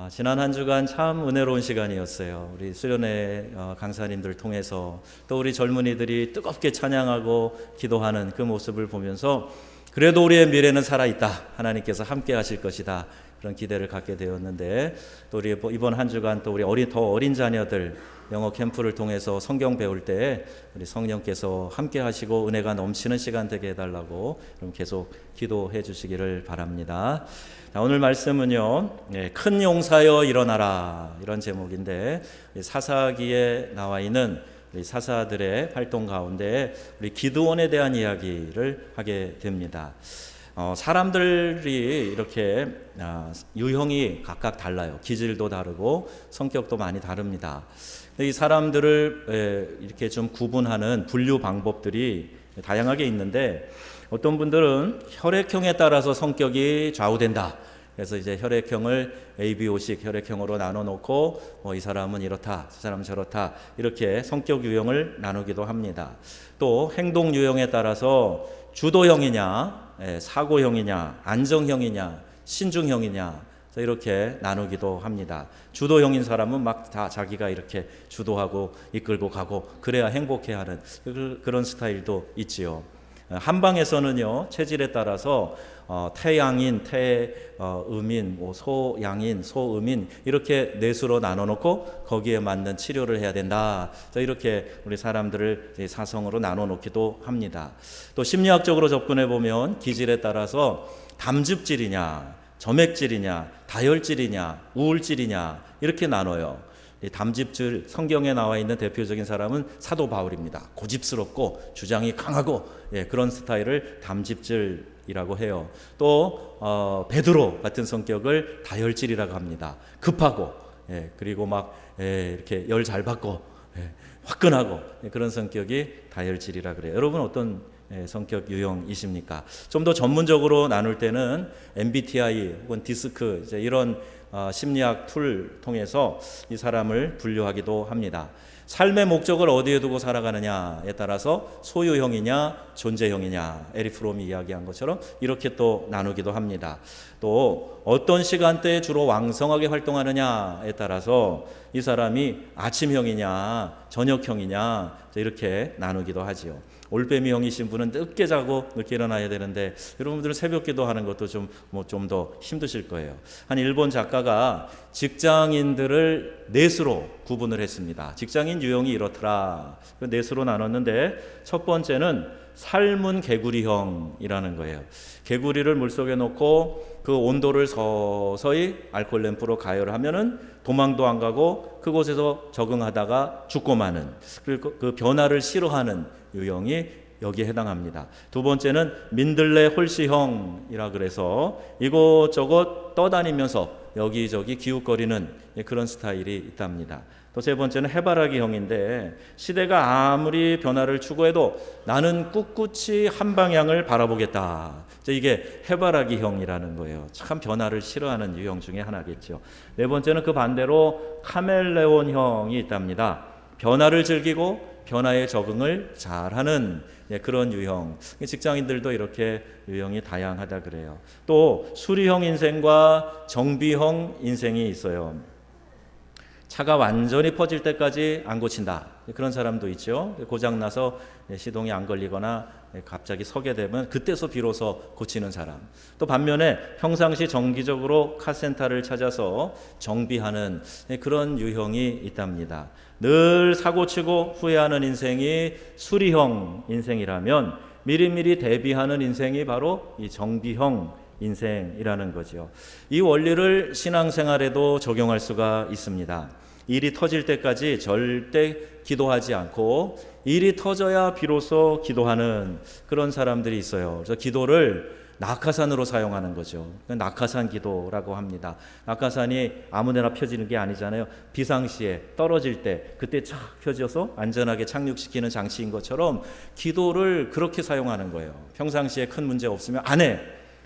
지난 한 주간 참 은혜로운 시간이었어요. 우리 수련회 강사님들 통해서 또 우리 젊은이들이 뜨겁게 찬양하고 기도하는 그 모습을 보면서 그래도 우리의 미래는 살아있다. 하나님께서 함께 하실 것이다. 그런 기대를 갖게 되었는데 또 우리 이번 한 주간 또 우리 더 어린 자녀들 영어 캠프를 통해서 성경 배울 때 우리 성령께서 함께 하시고 은혜가 넘치는 시간 되게 해달라고 그럼 계속 기도해 주시기를 바랍니다. 자, 오늘 말씀은요, 큰 용사여 일어나라 이런 제목인데 사사기에 나와 있는 우리 사사들의 활동 가운데 우리 기드온에 대한 이야기를 하게 됩니다. 사람들이 이렇게 유형이 각각 달라요. 기질도 다르고 성격도 많이 다릅니다. 이 사람들을 이렇게 좀 구분하는 분류 방법들이 다양하게 있는데 어떤 분들은 혈액형에 따라서 성격이 좌우된다. 그래서 이제 혈액형을 ABO식 혈액형으로 나눠 놓고 이 사람은 이렇다, 저 사람은 저렇다 이렇게 성격 유형을 나누기도 합니다. 또 행동 유형에 따라서 주도형이냐, 사고형이냐, 안정형이냐, 신중형이냐 이렇게 나누기도 합니다. 주도형인 사람은 막 다 자기가 이렇게 주도하고 이끌고 가고 그래야 행복해하는 그런 스타일도 있지요. 한방에서는요, 체질에 따라서 태양인, 태음인, 소양인, 소음인 이렇게 넷으로 나눠놓고 거기에 맞는 치료를 해야 된다. 이렇게 우리 사람들을 사성으로 나눠놓기도 합니다. 또 심리학적으로 접근해 보면 기질에 따라서 담즙질이냐, 점액질이냐, 다혈질이냐, 우울질이냐 이렇게 나눠요. 담즙질, 성경에 나와 있는 대표적인 사람은 사도 바울입니다. 고집스럽고 주장이 강하고 그런 스타일을 담즙질이라고 해요. 또 베드로 같은 성격을 다혈질이라고 합니다. 급하고 그리고 막 이렇게 열 잘 받고 화끈하고 그런 성격이 다혈질이라 그래요. 여러분 어떤 성격 유형이십니까? 좀 더 전문적으로 나눌 때는 MBTI 혹은 디스크 이런 심리학 툴 통해서 이 사람을 분류하기도 합니다. 삶의 목적을 어디에 두고 살아가느냐에 따라서 소유형이냐 존재형이냐 에릭 프롬이 이야기한 것처럼 이렇게 또 나누기도 합니다. 또 어떤 시간대에 주로 왕성하게 활동하느냐에 따라서 이 사람이 아침형이냐 저녁형이냐 이렇게 나누기도 하지요. 올빼미형이신 분은 늦게 자고 늦게 일어나야 되는데 여러분들은 새벽 기도하는 것도 좀 더 힘드실 거예요. 한 일본 작가가 직장인들을 넷으로 구분을 했습니다. 직장인 유형이 이렇더라. 넷으로 나눴는데 첫 번째는 삶은 개구리형이라는 거예요. 개구리를 물속에 넣고 그 온도를 서서히 알코올 램프로 가열하면은 도망도 안 가고 그곳에서 적응하다가 죽고 마는, 그리고 그 변화를 싫어하는 유형이 여기에 해당합니다. 두 번째는 민들레 홀씨형이라 그래서 이곳저곳 떠다니면서 여기저기 기웃거리는 그런 스타일이 있답니다. 또 세 번째는 해바라기형인데 시대가 아무리 변화를 추구해도 나는 꿋꿋이 한 방향을 바라보겠다. 이게 해바라기형이라는 거예요. 참 변화를 싫어하는 유형 중에 하나겠죠. 네 번째는 그 반대로 카멜레온형이 있답니다. 변화를 즐기고 변화에 적응을 잘하는 그런 유형. 직장인들도 이렇게 유형이 다양하다 그래요. 또 수리형 인생과 정비형 인생이 있어요. 차가 완전히 퍼질 때까지 안 고친다. 그런 사람도 있죠. 고장나서 시동이 안 걸리거나 갑자기 서게 되면 그때서 비로소 고치는 사람. 또 반면에 평상시 정기적으로 카센터를 찾아서 정비하는 그런 유형이 있답니다. 늘 사고치고 후회하는 인생이 수리형 인생이라면 미리미리 대비하는 인생이 바로 이 정비형 인생이라는 거죠. 이 원리를 신앙생활에도 적용할 수가 있습니다. 일이 터질 때까지 절대 기도하지 않고 일이 터져야 비로소 기도하는 그런 사람들이 있어요. 그래서 기도를 낙하산으로 사용하는 거죠. 낙하산 기도라고 합니다. 낙하산이 아무데나 펴지는 게 아니잖아요. 비상시에 떨어질 때 그때 착 펴져서 안전하게 착륙시키는 장치인 것처럼 기도를 그렇게 사용하는 거예요. 평상시에 큰 문제 없으면 안 해.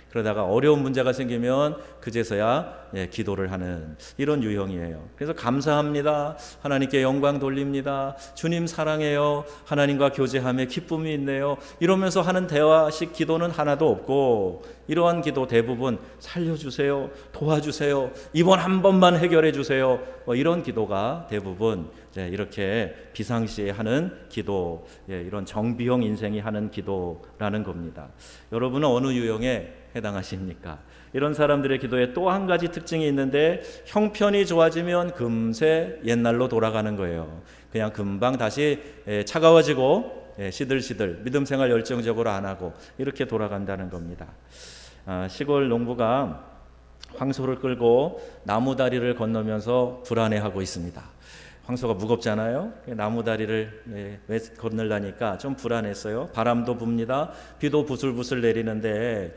그러다가 어려운 문제가 생기면 그제서야 기도를 하는 이런 유형이에요. 그래서 감사합니다. 하나님께 영광 돌립니다. 주님 사랑해요. 하나님과 교제함에 기쁨이 있네요. 이러면서 하는 대화식 기도는 하나도 없고, 이러한 기도 대부분 살려주세요, 도와주세요, 이번 한 번만 해결해 주세요, 이런 기도가 대부분 이렇게 비상시에 하는 기도, 이런 정비형 인생이 하는 기도라는 겁니다. 여러분은 어느 유형에 해당하십니까? 이런 사람들의 기도에 또 한 가지 특징이 있는데, 형편이 좋아지면 금세 옛날로 돌아가는 거예요. 그냥 금방 다시 차가워지고 시들시들 믿음 생활 열정적으로 안 하고 이렇게 돌아간다는 겁니다. 시골 농부가 황소를 끌고 나무 다리를 건너면서 불안해하고 있습니다. 황소가 무겁잖아요. 나무 다리를 건너려니까 좀 불안했어요. 바람도 붑니다. 비도 부슬부슬 내리는데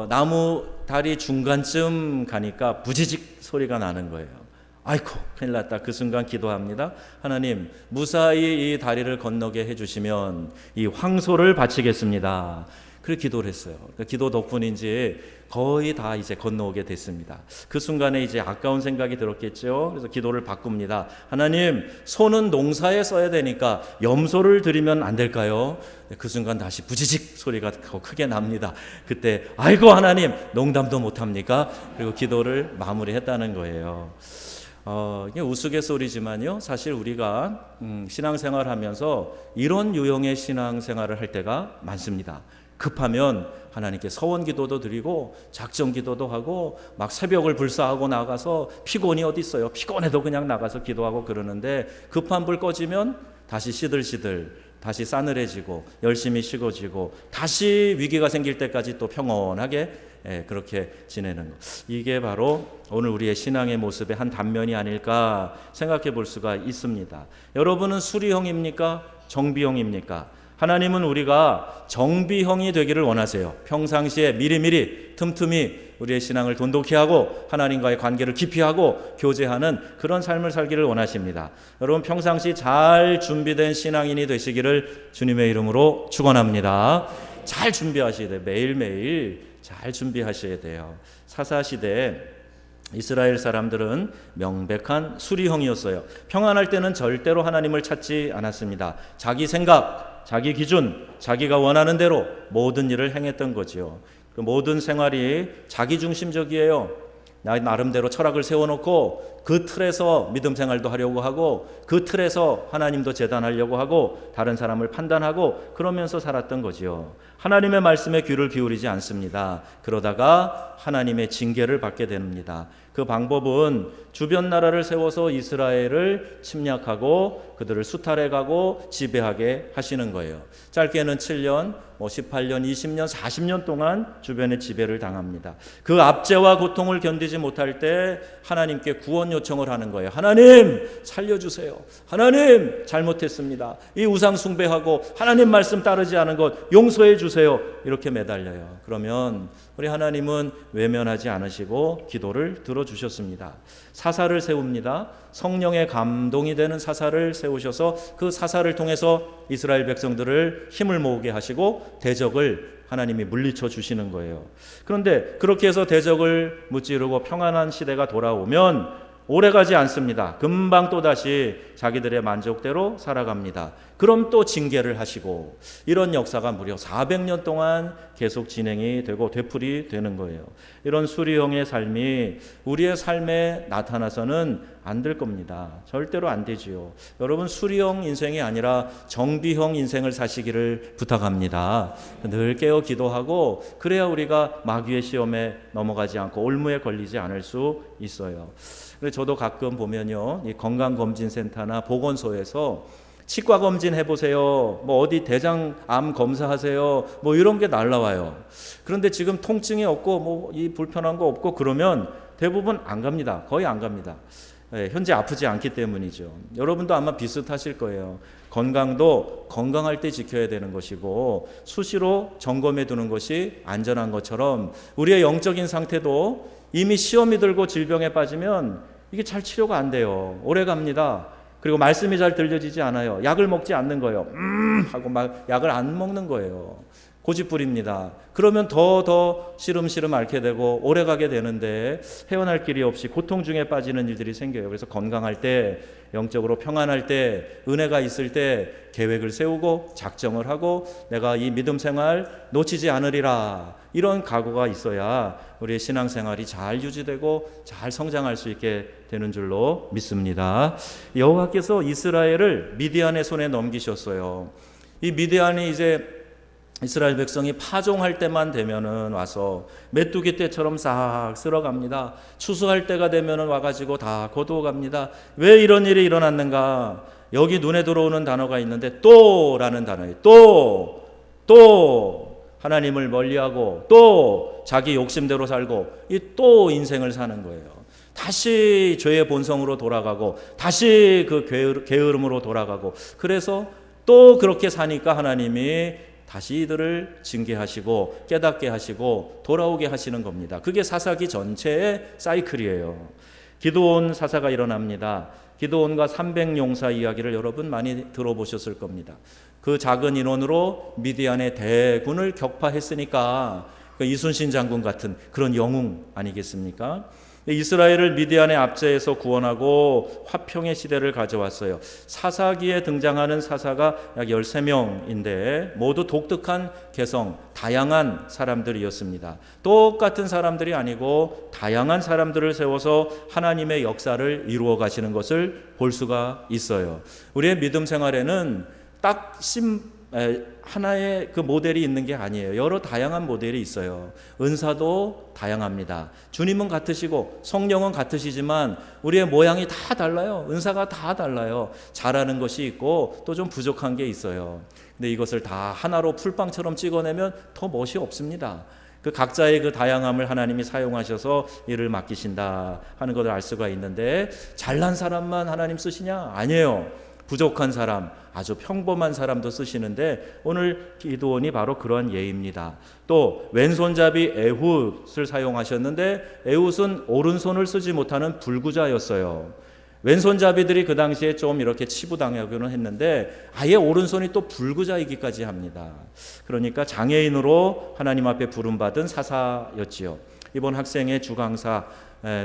나무 다리 중간쯤 가니까 부지직 소리가 나는 거예요. 아이고 큰일 났다. 그 순간 기도합니다. 하나님, 무사히 이 다리를 건너게 해주시면 이 황소를 바치겠습니다. 그렇게 기도를 했어요. 그러니까 기도 덕분인지 거의 다 이제 건너오게 됐습니다. 그 순간에 이제 아까운 생각이 들었겠죠. 그래서 기도를 바꿉니다. 하나님, 소는 농사에 써야 되니까 염소를 드리면 안 될까요? 그 순간 다시 부지직 소리가 더 크게 납니다. 그때 아이고 하나님, 농담도 못합니까? 그리고 기도를 마무리했다는 거예요. 이게 우스갯소리지만요, 사실 우리가 신앙생활하면서 이런 유형의 신앙생활을 할 때가 많습니다. 급하면 하나님께 서원 기도도 드리고 작정 기도도 하고 막 새벽을 불사하고 나가서 피곤이 어디 있어요? 피곤해도 그냥 나가서 기도하고 그러는데, 급한 불 꺼지면 다시 시들시들, 다시 싸늘해지고 열심히 식어지고 다시 위기가 생길 때까지 또 평온하게 그렇게 지내는 것. 이게 바로 오늘 우리의 신앙의 모습의 한 단면이 아닐까 생각해 볼 수가 있습니다. 여러분은 수리형입니까? 정비형입니까? 하나님은 우리가 정비형이 되기를 원하세요. 평상시에 미리미리 틈틈이 우리의 신앙을 돈독히 하고 하나님과의 관계를 깊이 하고 교제하는 그런 삶을 살기를 원하십니다. 여러분, 평상시 잘 준비된 신앙인이 되시기를 주님의 이름으로 축원합니다. 잘 준비하셔야 돼요. 매일매일 잘 준비하셔야 돼요. 사사시대에 이스라엘 사람들은 명백한 수리형이었어요. 평안할 때는 절대로 하나님을 찾지 않았습니다. 자기 생각, 자기 기준, 자기가 원하는 대로 모든 일을 행했던 거지요. 그 모든 생활이 자기중심적이에요. 나름대로 철학을 세워놓고 그 틀에서 믿음 생활도 하려고 하고 그 틀에서 하나님도 재단하려고 하고 다른 사람을 판단하고 그러면서 살았던 거지요. 하나님의 말씀에 귀를 기울이지 않습니다. 그러다가 하나님의 징계를 받게 됩니다. 그 방법은 주변 나라를 세워서 이스라엘을 침략하고 그들을 수탈해가고 지배하게 하시는 거예요. 짧게는 7년, 18년, 20년, 40년 동안 주변의 지배를 당합니다. 그 압제와 고통을 견디지 못할 때 하나님께 구원 요청을 하는 거예요. 하나님 살려주세요. 하나님 잘못했습니다. 이 우상 숭배하고 하나님 말씀 따르지 않은 것 용서해 주세요. 이렇게 매달려요. 그러면 우리 하나님은 외면하지 않으시고 기도를 들어주셨습니다. 사사를 세웁니다. 성령의 감동이 되는 사사를 세우셔서 그 사사를 통해서 이스라엘 백성들을 힘을 모으게 하시고 대적을 하나님이 물리쳐 주시는 거예요. 그런데 그렇게 해서 대적을 무찌르고 평안한 시대가 돌아오면 오래가지 않습니다. 금방 또다시 자기들의 만족대로 살아갑니다. 그럼 또 징계를 하시고 이런 역사가 무려 400년 동안 계속 진행이 되고 되풀이 되는 거예요. 이런 수리형의 삶이 우리의 삶에 나타나서는 안 될 겁니다. 절대로 안 되지요. 여러분, 수리형 인생이 아니라 정비형 인생을 사시기를 부탁합니다. 늘 깨어 기도하고 그래야 우리가 마귀의 시험에 넘어가지 않고 올무에 걸리지 않을 수 있어요. 저도 가끔 보면요, 이 건강검진센터나 보건소에서 치과 검진 해보세요, 뭐 어디 대장암 검사하세요, 뭐 이런 게 날라와요. 그런데 지금 통증이 없고 뭐 이 불편한 거 없고 그러면 대부분 안 갑니다. 거의 안 갑니다. 현재 아프지 않기 때문이죠. 여러분도 아마 비슷하실 거예요. 건강도 건강할 때 지켜야 되는 것이고 수시로 점검해 두는 것이 안전한 것처럼 우리의 영적인 상태도 이미 시험이 들고 질병에 빠지면 이게 잘 치료가 안 돼요. 오래 갑니다. 그리고 말씀이 잘 들려지지 않아요. 약을 먹지 않는 거예요. 하고 막 약을 안 먹는 거예요. 고집부립니다. 그러면 더 시름시름 앓게 되고 오래가게 되는데 헤어날 길이 없이 고통 중에 빠지는 일들이 생겨요. 그래서 건강할 때, 영적으로 평안할 때, 은혜가 있을 때 계획을 세우고 작정을 하고 내가 이 믿음 생활 놓치지 않으리라, 이런 각오가 있어야 우리의 신앙생활이 잘 유지되고 잘 성장할 수 있게 되는 줄로 믿습니다. 여호와께서 이스라엘을 미디안의 손에 넘기셨어요. 이 미디안이 이제 이스라엘 백성이 파종할 때만 되면은 와서 메뚜기 떼처럼 싹 쓸어갑니다. 추수할 때가 되면은 와가지고 다 거두어갑니다. 왜 이런 일이 일어났는가? 여기 눈에 들어오는 단어가 있는데 또라는 단어예요. 또 하나님을 멀리하고 또 자기 욕심대로 살고 이 또 인생을 사는 거예요. 다시 죄의 본성으로 돌아가고 다시 그 게으름으로 돌아가고, 그래서 또 그렇게 사니까 하나님이 다시 이들을 징계하시고 깨닫게 하시고 돌아오게 하시는 겁니다. 그게 사사기 전체의 사이클이에요. 기드온 사사가 일어납니다. 기드온과 300용사 이야기를 여러분 많이 들어보셨을 겁니다. 그 작은 인원으로 미디안의 대군을 격파했으니까 그 이순신 장군 같은 그런 영웅 아니겠습니까? 이스라엘을 미디안의 압제에서 구원하고 화평의 시대를 가져왔어요. 사사기에 등장하는 사사가 약 13명인데 모두 독특한 개성, 다양한 사람들이었습니다. 똑같은 사람들이 아니고 다양한 사람들을 세워서 하나님의 역사를 이루어 가시는 것을 볼 수가 있어요. 우리의 믿음 생활에는 딱 하나의 그 모델이 있는 게 아니에요. 여러 다양한 모델이 있어요. 은사도 다양합니다. 주님은 같으시고 성령은 같으시지만 우리의 모양이 다 달라요. 은사가 다 달라요. 잘하는 것이 있고 또 좀 부족한 게 있어요. 근데 이것을 다 하나로 풀빵처럼 찍어내면 더 멋이 없습니다. 그 각자의 그 다양함을 하나님이 사용하셔서 일을 맡기신다 하는 것을 알 수가 있는데, 잘난 사람만 하나님 쓰시냐? 아니에요. 부족한 사람, 아주 평범한 사람도 쓰시는데 오늘 기드온이 바로 그런 예입니다. 또 왼손잡이 에훗을 사용하셨는데 에훗은 오른손을 쓰지 못하는 불구자였어요. 왼손잡이들이 그 당시에 좀 이렇게 치부당하기는 했는데 아예 오른손이 또 불구자이기까지 합니다. 그러니까 장애인으로 하나님 앞에 부름받은 사사였지요. 이번 학생의 주강사,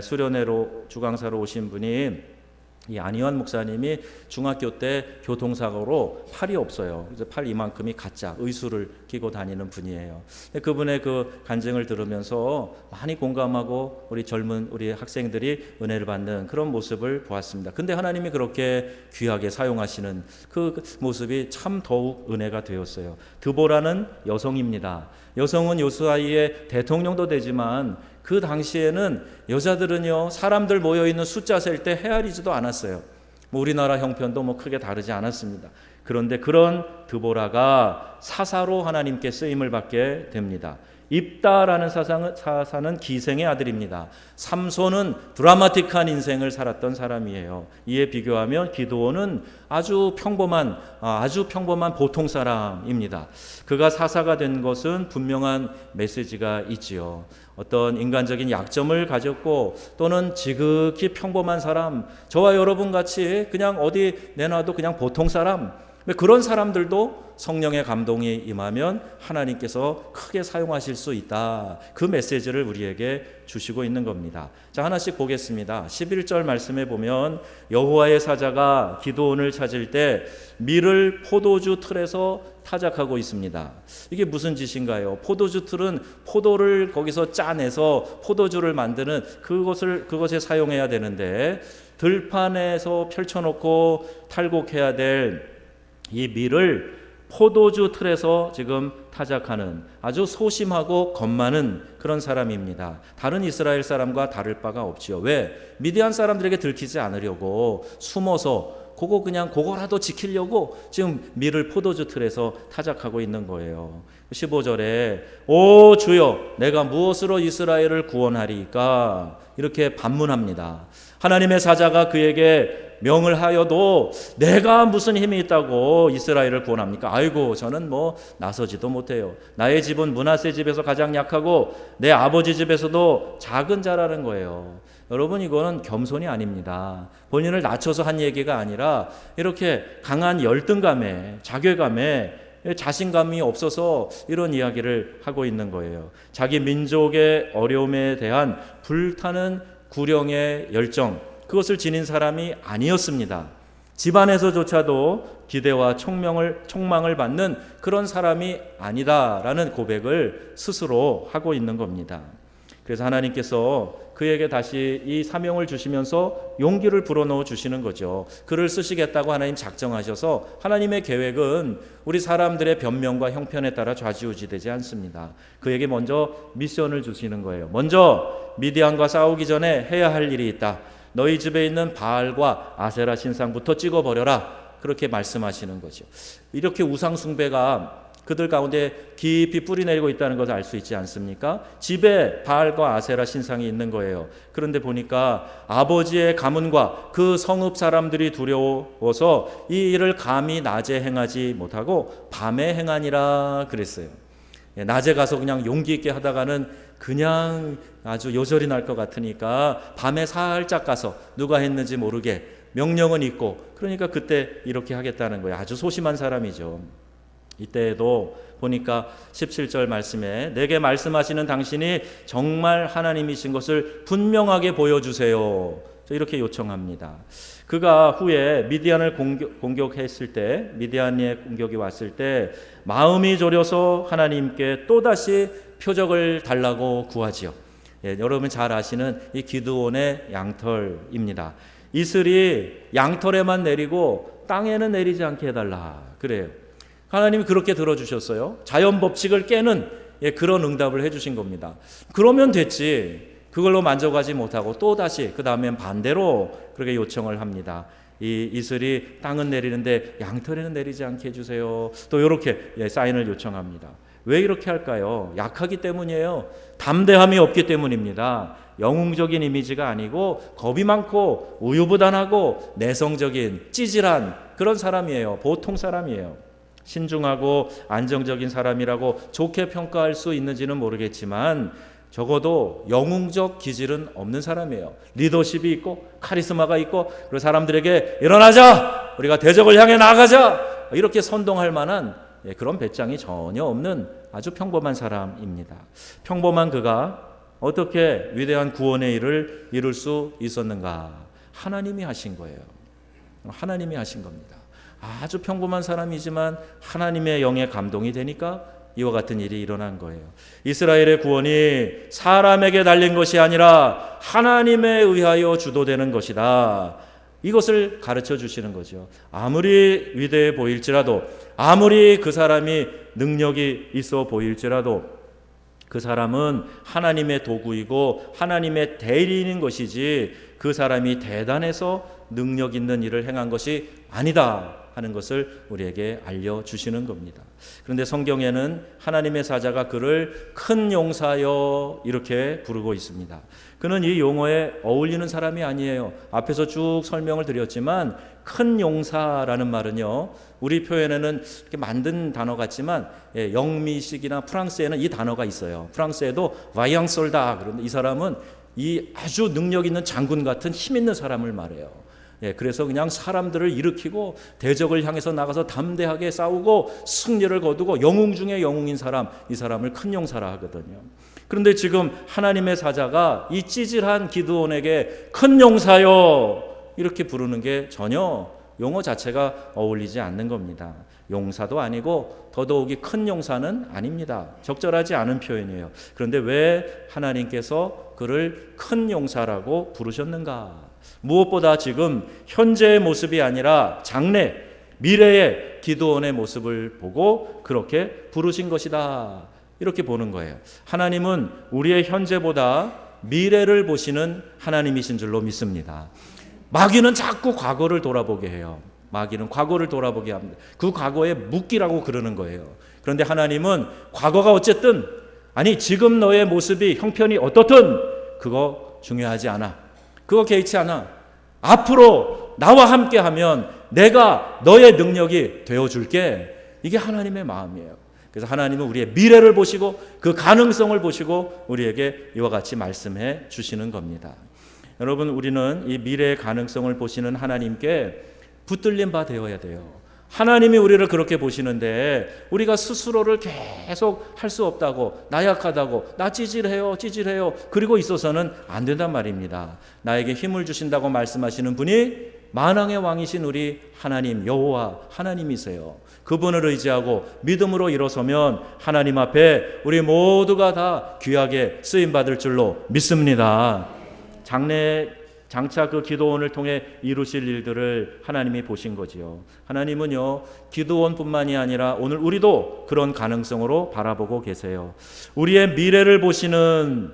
수련회로 주강사로 오신 분이 이 안희환 목사님이 중학교 때 교통사고로 팔이 없어요. 그래서 팔 이만큼이 가짜 의수를 끼고 다니는 분이에요. 그분의 그 간증을 들으면서 많이 공감하고 우리 학생들이 은혜를 받는 그런 모습을 보았습니다. 근데 하나님이 그렇게 귀하게 사용하시는 그 모습이 참 더욱 은혜가 되었어요. 드보라는 여성입니다. 여성은 요수아의 대통령도 되지만 그 당시에는 여자들은요, 사람들 모여있는 숫자 셀 때 헤아리지도 않았어요. 우리나라 형편도 크게 다르지 않았습니다. 그런데 그런 드보라가 사사로 하나님께 쓰임을 받게 됩니다. 입다라는 사사는 기생의 아들입니다. 삼손은 드라마틱한 인생을 살았던 사람이에요. 이에 비교하면 기드온은 아주 평범한 보통 사람입니다. 그가 사사가 된 것은 분명한 메시지가 있지요. 어떤 인간적인 약점을 가졌고 또는 지극히 평범한 사람, 저와 여러분 같이 그냥 어디 내놔도 그냥 보통 사람, 그런 사람들도 성령의 감동이 임하면 하나님께서 크게 사용하실 수 있다. 그 메시지를 우리에게 주시고 있는 겁니다. 자, 하나씩 보겠습니다. 11절 말씀에 보면 여호와의 사자가 기드온을 찾을 때 밀을 포도주 틀에서 타작하고 있습니다. 이게 무슨 짓인가요? 포도주 틀은 포도를 거기서 짜내서 포도주를 만드는 그것에 사용해야 되는데 들판에서 펼쳐놓고 탈곡해야 될 이 밀을 포도주 틀에서 지금 타작하는 아주 소심하고 겁 많은 그런 사람입니다. 다른 이스라엘 사람과 다를 바가 없지요. 왜? 미디안 사람들에게 들키지 않으려고 숨어서 그거라도 지키려고 지금 밀을 포도주 틀에서 타작하고 있는 거예요. 15절에 오 주여 내가 무엇으로 이스라엘을 구원하리까? 이렇게 반문합니다. 하나님의 사자가 그에게 명을 하여도 내가 무슨 힘이 있다고 이스라엘을 구원합니까? 아이고 저는 나서지도 못해요. 나의 집은 므낫세 집에서 가장 약하고 내 아버지 집에서도 작은 자라는 거예요. 여러분 이거는 겸손이 아닙니다. 본인을 낮춰서 한 얘기가 아니라 이렇게 강한 열등감에 자괴감에 자신감이 없어서 이런 이야기를 하고 있는 거예요. 자기 민족의 어려움에 대한 불타는 구령의 열정, 그것을 지닌 사람이 아니었습니다. 집안에서조차도 기대와 총망을 받는 그런 사람이 아니다라는 고백을 스스로 하고 있는 겁니다. 그래서 하나님께서 그에게 다시 이 사명을 주시면서 용기를 불어넣어 주시는 거죠. 글을 쓰시겠다고 하나님 작정하셔서 하나님의 계획은 우리 사람들의 변명과 형편에 따라 좌지우지되지 않습니다. 그에게 먼저 미션을 주시는 거예요. 먼저 미디안과 싸우기 전에 해야 할 일이 있다. 너희 집에 있는 바알과 아세라 신상부터 찍어버려라. 그렇게 말씀하시는 거죠. 이렇게 우상 숭배가 그들 가운데 깊이 뿌리내리고 있다는 것을 알 수 있지 않습니까? 집에 바알과 아세라 신상이 있는 거예요. 그런데 보니까 아버지의 가문과 그 성읍 사람들이 두려워서 이 일을 감히 낮에 행하지 못하고 밤에 행하니라 그랬어요. 낮에 가서 그냥 용기 있게 하다가는 그냥 아주 요절이 날 것 같으니까 밤에 살짝 가서 누가 했는지 모르게 명령은 있고, 그러니까 그때 이렇게 하겠다는 거예요. 아주 소심한 사람이죠. 이때에도 보니까 17절 말씀에 내게 말씀하시는 당신이 정말 하나님이신 것을 분명하게 보여주세요. 이렇게 요청합니다. 그가 후에 미디안을 공격했을 때, 미디안의 공격이 왔을 때 마음이 졸여서 하나님께 또다시 표적을 달라고 구하지요. 여러분 잘 아시는 이 기드온의 양털입니다. 이슬이 양털에만 내리고 땅에는 내리지 않게 해달라 그래요. 하나님이 그렇게 들어주셨어요. 자연 법칙을 깨는 그런 응답을 해주신 겁니다. 그러면 됐지. 그걸로 만족하지 못하고 또다시 그 다음엔 반대로 그렇게 요청을 합니다. 이 이슬이 땅은 내리는데 양털에는 내리지 않게 해주세요. 또 이렇게 사인을 요청합니다. 왜 이렇게 할까요? 약하기 때문이에요. 담대함이 없기 때문입니다. 영웅적인 이미지가 아니고 겁이 많고 우유부단하고 내성적인 찌질한 그런 사람이에요. 보통 사람이에요. 신중하고 안정적인 사람이라고 좋게 평가할 수 있는지는 모르겠지만 적어도 영웅적 기질은 없는 사람이에요. 리더십이 있고 카리스마가 있고 그리고 사람들에게 일어나자! 우리가 대적을 향해 나가자! 이렇게 선동할 만한 그런 배짱이 전혀 없는 아주 평범한 사람입니다. 평범한 그가 어떻게 위대한 구원의 일을 이룰 수 있었는가? 하나님이 하신 거예요. 하나님이 하신 겁니다. 아주 평범한 사람이지만 하나님의 영에 감동이 되니까 이와 같은 일이 일어난 거예요. 이스라엘의 구원이 사람에게 달린 것이 아니라 하나님에 의하여 주도되는 것이다. 이것을 가르쳐 주시는 거죠. 아무리 위대해 보일지라도, 아무리 그 사람이 능력이 있어 보일지라도 그 사람은 하나님의 도구이고 하나님의 대리인인 것이지 그 사람이 대단해서 능력 있는 일을 행한 것이 아니다 하는 것을 우리에게 알려주시는 겁니다. 그런데 성경에는 하나님의 사자가 그를 큰 용사여 이렇게 부르고 있습니다. 그는 이 용어에 어울리는 사람이 아니에요. 앞에서 쭉 설명을 드렸지만 큰 용사라는 말은요, 우리 표현에는 이렇게 만든 단어 같지만 영미식이나 프랑스에는 이 단어가 있어요. 프랑스에도 와이앙솔다, 그런데 이 사람은 이 아주 능력 있는 장군 같은 힘 있는 사람을 말해요. 그래서 그냥 사람들을 일으키고 대적을 향해서 나가서 담대하게 싸우고 승리를 거두고 영웅 중에 영웅인 사람, 이 사람을 큰 용사라 하거든요. 그런데 지금 하나님의 사자가 이 찌질한 기드온에게 큰 용사요 이렇게 부르는 게 전혀 용어 자체가 어울리지 않는 겁니다. 용사도 아니고 더더욱이 큰 용사는 아닙니다. 적절하지 않은 표현이에요. 그런데 왜 하나님께서 그를 큰 용사라고 부르셨는가? 무엇보다 지금 현재의 모습이 아니라 장래, 미래의 기드온의 모습을 보고 그렇게 부르신 것이다. 이렇게 보는 거예요. 하나님은 우리의 현재보다 미래를 보시는 하나님이신 줄로 믿습니다. 마귀는 자꾸 과거를 돌아보게 해요. 마귀는 과거를 돌아보게 합니다. 그 과거에 묻기라고 그러는 거예요. 그런데 하나님은 과거가 어쨌든, 아니 지금 너의 모습이 형편이 어떻든 그거 중요하지 않아. 그거 개의치 않아. 앞으로 나와 함께하면 내가 너의 능력이 되어줄게. 이게 하나님의 마음이에요. 그래서 하나님은 우리의 미래를 보시고 그 가능성을 보시고 우리에게 이와 같이 말씀해 주시는 겁니다. 여러분, 우리는 이 미래의 가능성을 보시는 하나님께 붙들린 바 되어야 돼요. 하나님이 우리를 그렇게 보시는데 우리가 스스로를 계속 할 수 없다고, 나약하다고, 나 찌질해요 그리고 있어서는 안 된단 말입니다. 나에게 힘을 주신다고 말씀하시는 분이 만왕의 왕이신 우리 하나님 여호와 하나님이세요. 그분을 의지하고 믿음으로 일어서면 하나님 앞에 우리 모두가 다 귀하게 쓰임받을 줄로 믿습니다. 장차 그 기도원을 통해 이루실 일들을 하나님이 보신 거지요. 하나님은요, 기도원뿐만이 아니라 오늘 우리도 그런 가능성으로 바라보고 계세요. 우리의 미래를 보시는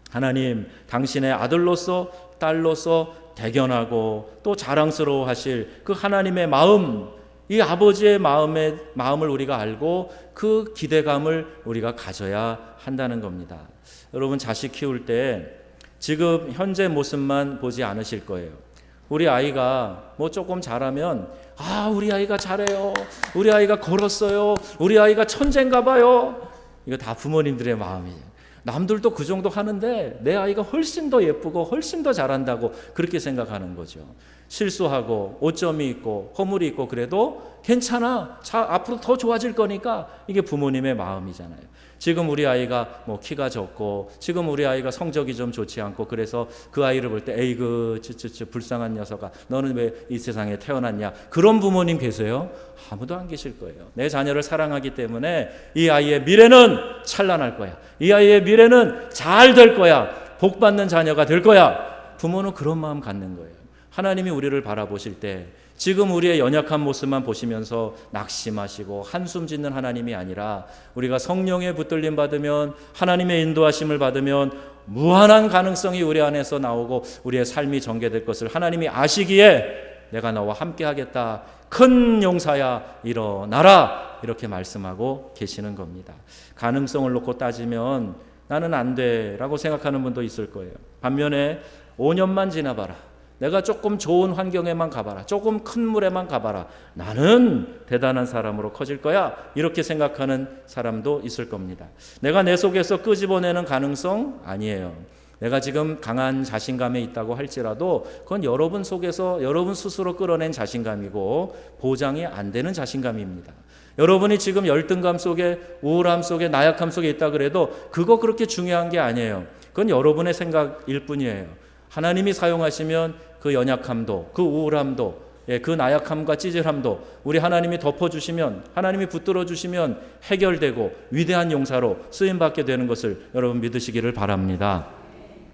하나님, 당신의 아들로서 딸로서 대견하고 또 자랑스러워 하실 그 하나님의 마음, 이 아버지의 마음을 우리가 알고 그 기대감을 우리가 가져야 한다는 겁니다. 여러분, 자식 키울 때 지금 현재 모습만 보지 않으실 거예요. 우리 아이가 뭐 조금 잘하면 우리 아이가 잘해요, 우리 아이가 걸었어요, 우리 아이가 천재인가 봐요. 이거 다 부모님들의 마음이에요. 남들도 그 정도 하는데 내 아이가 훨씬 더 예쁘고 훨씬 더 잘한다고 그렇게 생각하는 거죠. 실수하고 오점이 있고 허물이 있고 그래도 괜찮아, 앞으로 더 좋아질 거니까, 이게 부모님의 마음이잖아요. 지금 우리 아이가 뭐 키가 적고 지금 우리 아이가 성적이 좀 좋지 않고 그래서 그 아이를 볼 때 에이그 불쌍한 녀석아, 너는 왜 이 세상에 태어났냐, 그런 부모님 계세요? 아무도 안 계실 거예요. 내 자녀를 사랑하기 때문에 이 아이의 미래는 찬란할 거야, 이 아이의 미래는 잘 될 거야, 복받는 자녀가 될 거야. 부모는 그런 마음 갖는 거예요. 하나님이 우리를 바라보실 때 지금 우리의 연약한 모습만 보시면서 낙심하시고 한숨 짓는 하나님이 아니라, 우리가 성령의 붙들림 받으면, 하나님의 인도하심을 받으면 무한한 가능성이 우리 안에서 나오고 우리의 삶이 전개될 것을 하나님이 아시기에 내가 너와 함께 하겠다, 큰 용사야 일어나라, 이렇게 말씀하고 계시는 겁니다. 가능성을 놓고 따지면 나는 안 돼 라고 생각하는 분도 있을 거예요. 반면에 5년만 지나봐라, 내가 조금 좋은 환경에만 가봐라, 조금 큰 물에만 가봐라, 나는 대단한 사람으로 커질 거야, 이렇게 생각하는 사람도 있을 겁니다. 내가 내 속에서 끄집어내는 가능성 아니에요. 내가 지금 강한 자신감에 있다고 할지라도 그건 여러분 속에서 여러분 스스로 끌어낸 자신감이고 보장이 안 되는 자신감입니다. 여러분이 지금 열등감 속에, 우울함 속에, 나약함 속에 있다 그래도 그거 그렇게 중요한 게 아니에요. 그건 여러분의 생각일 뿐이에요. 하나님이 사용하시면 그 연약함도, 그 우울함도, 그 나약함과 찌질함도 우리 하나님이 덮어주시면, 하나님이 붙들어 주시면 해결되고 위대한 용사로 쓰임받게 되는 것을 여러분 믿으시기를 바랍니다.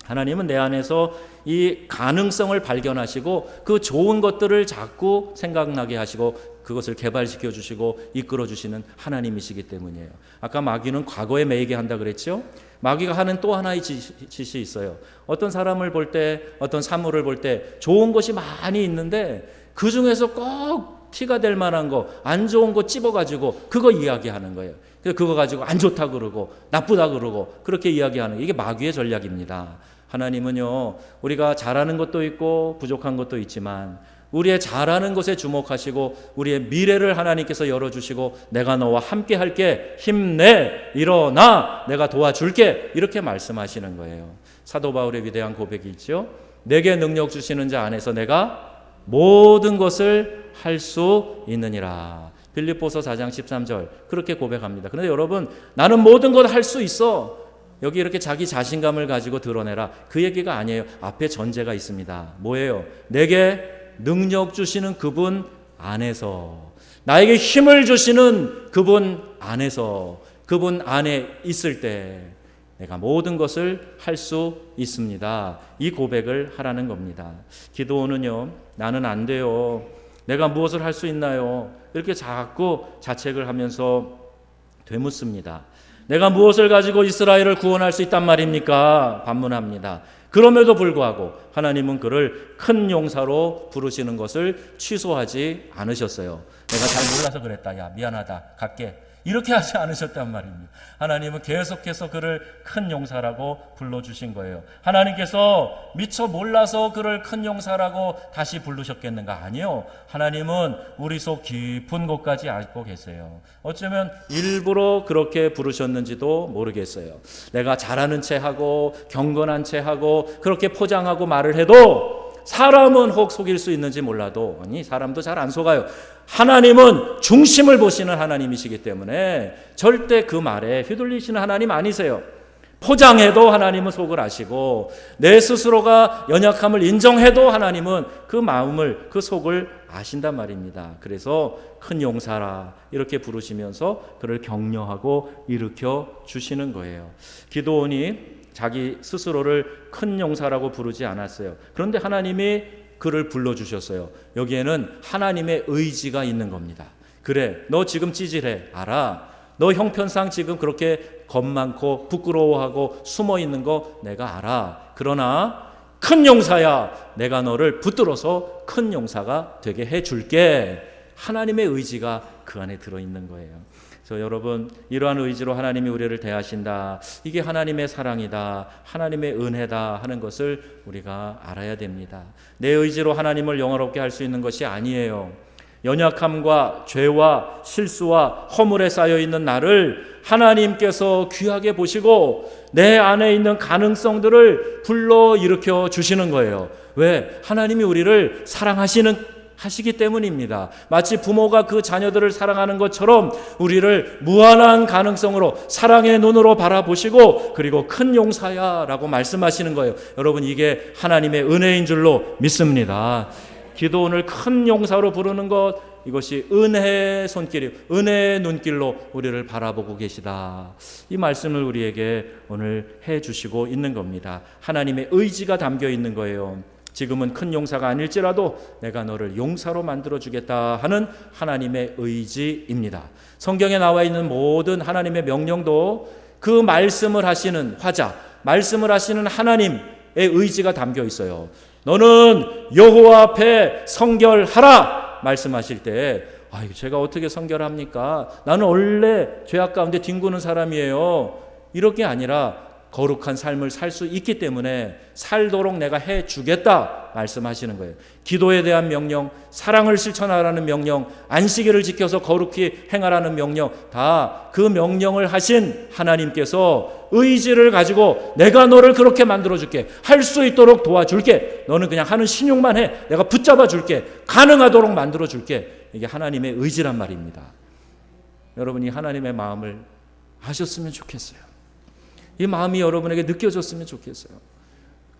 하나님은 내 안에서 이 가능성을 발견하시고 그 좋은 것들을 자꾸 생각나게 하시고 그것을 개발시켜 주시고 이끌어 주시는 하나님이시기 때문이에요. 아까 마귀는 과거에 매이게 한다 그랬죠? 마귀가 하는 또 하나의 짓이 있어요. 어떤 사람을 볼 때, 어떤 사물을 볼 때 좋은 것이 많이 있는데 그 중에서 꼭 티가 될 만한 거, 안 좋은 거 찝어가지고 그거 이야기하는 거예요. 그거 가지고 안 좋다 그러고 나쁘다 그러고 그렇게 이야기하는 게, 이게 마귀의 전략입니다. 하나님은요, 우리가 잘하는 것도 있고 부족한 것도 있지만 우리의 잘하는 것에 주목하시고 우리의 미래를 하나님께서 열어주시고 내가 너와 함께 할게, 힘내, 일어나, 내가 도와줄게, 이렇게 말씀하시는 거예요. 사도 바울의 위대한 고백이 있죠. 내게 능력 주시는 자 안에서 내가 모든 것을 할 수 있느니라. 빌립보서 4장 13절 그렇게 고백합니다. 그런데 여러분, 나는 모든 걸 할 수 있어, 여기 이렇게 자기 자신감을 가지고 드러내라, 그 얘기가 아니에요. 앞에 전제가 있습니다. 뭐예요? 내게 능력 주시는 그분 안에서, 나에게 힘을 주시는 그분 안에서, 그분 안에 있을 때 내가 모든 것을 할 수 있습니다. 이 고백을 하라는 겁니다. 기도원은요, 나는 안 돼요, 내가 무엇을 할 수 있나요, 이렇게 자꾸 자책을 하면서 되묻습니다. 내가 무엇을 가지고 이스라엘을 구원할 수 있단 말입니까? 반문합니다. 그럼에도 불구하고 하나님은 그를 큰 용사로 부르시는 것을 취소하지 않으셨어요. 내가 잘 몰라서 그랬다, 야 미안하다, 갈게, 이렇게 하지 않으셨단 말입니다. 하나님은 계속해서 그를 큰 용사라고 불러주신 거예요. 하나님께서 미처 몰라서 그를 큰 용사라고 다시 부르셨겠는가? 아니요. 하나님은 우리 속 깊은 곳까지 알고 계세요. 어쩌면 일부러 그렇게 부르셨는지도 모르겠어요. 내가 잘하는 체 하고 경건한 체 하고 그렇게 포장하고 말을 해도 사람은 혹 속일 수 있는지 몰라도, 아니 사람도 잘 안 속아요. 하나님은 중심을 보시는 하나님이시기 때문에 절대 그 말에 휘둘리시는 하나님 아니세요. 포장해도 하나님은 속을 아시고 내 스스로가 연약함을 인정해도 하나님은 그 마음을, 그 속을 아신단 말입니다. 그래서 큰 용사라 이렇게 부르시면서 그를 격려하고 일으켜 주시는 거예요. 기드온이 자기 스스로를 큰 용사라고 부르지 않았어요. 그런데 하나님이 그를 불러주셨어요. 여기에는 하나님의 의지가 있는 겁니다. 그래, 너 지금 찌질해, 알아. 너 형편상 지금 그렇게 겁 많고 부끄러워하고 숨어 있는 거 내가 알아. 그러나 큰 용사야, 내가 너를 붙들어서 큰 용사가 되게 해줄게. 하나님의 의지가 그 안에 들어있는 거예요. 그래서 여러분, 이러한 의지로 하나님이 우리를 대하신다, 이게 하나님의 사랑이다, 하나님의 은혜다 하는 것을 우리가 알아야 됩니다. 내 의지로 하나님을 영화롭게 할 수 있는 것이 아니에요. 연약함과 죄와 실수와 허물에 쌓여있는 나를 하나님께서 귀하게 보시고 내 안에 있는 가능성들을 불러일으켜 주시는 거예요. 왜? 하나님이 우리를 사랑하시기 때문입니다. 마치 부모가 그 자녀들을 사랑하는 것처럼 우리를 무한한 가능성으로 사랑의 눈으로 바라보시고 그리고 큰 용사야 라고 말씀하시는 거예요. 여러분, 이게 하나님의 은혜인 줄로 믿습니다. 기드온을 큰 용사로 부르는 것, 이것이 은혜의 손길이, 은혜의 눈길로 우리를 바라보고 계시다. 이 말씀을 우리에게 오늘 해주시고 있는 겁니다. 하나님의 의지가 담겨 있는 거예요. 지금은 큰 용사가 아닐지라도 내가 너를 용사로 만들어주겠다 하는 하나님의 의지입니다. 성경에 나와 있는 모든 하나님의 명령도 그 말씀을 하시는 화자, 말씀을 하시는 하나님의 의지가 담겨 있어요. 너는 여호와 앞에 성결하라 말씀하실 때, 이거 제가 어떻게 성결합니까? 나는 원래 죄악 가운데 뒹구는 사람이에요. 이렇게 아니라 거룩한 삶을 살 수 있기 때문에 살도록 내가 해주겠다 말씀하시는 거예요. 기도에 대한 명령, 사랑을 실천하라는 명령, 안식일을 지켜서 거룩히 행하라는 명령, 다 그 명령을 하신 하나님께서 의지를 가지고 내가 너를 그렇게 만들어줄게, 할 수 있도록 도와줄게, 너는 그냥 하는 신용만 해, 내가 붙잡아 줄게, 가능하도록 만들어줄게. 이게 하나님의 의지란 말입니다. 여러분이 하나님의 마음을 아셨으면 좋겠어요. 이 마음이 여러분에게 느껴졌으면 좋겠어요.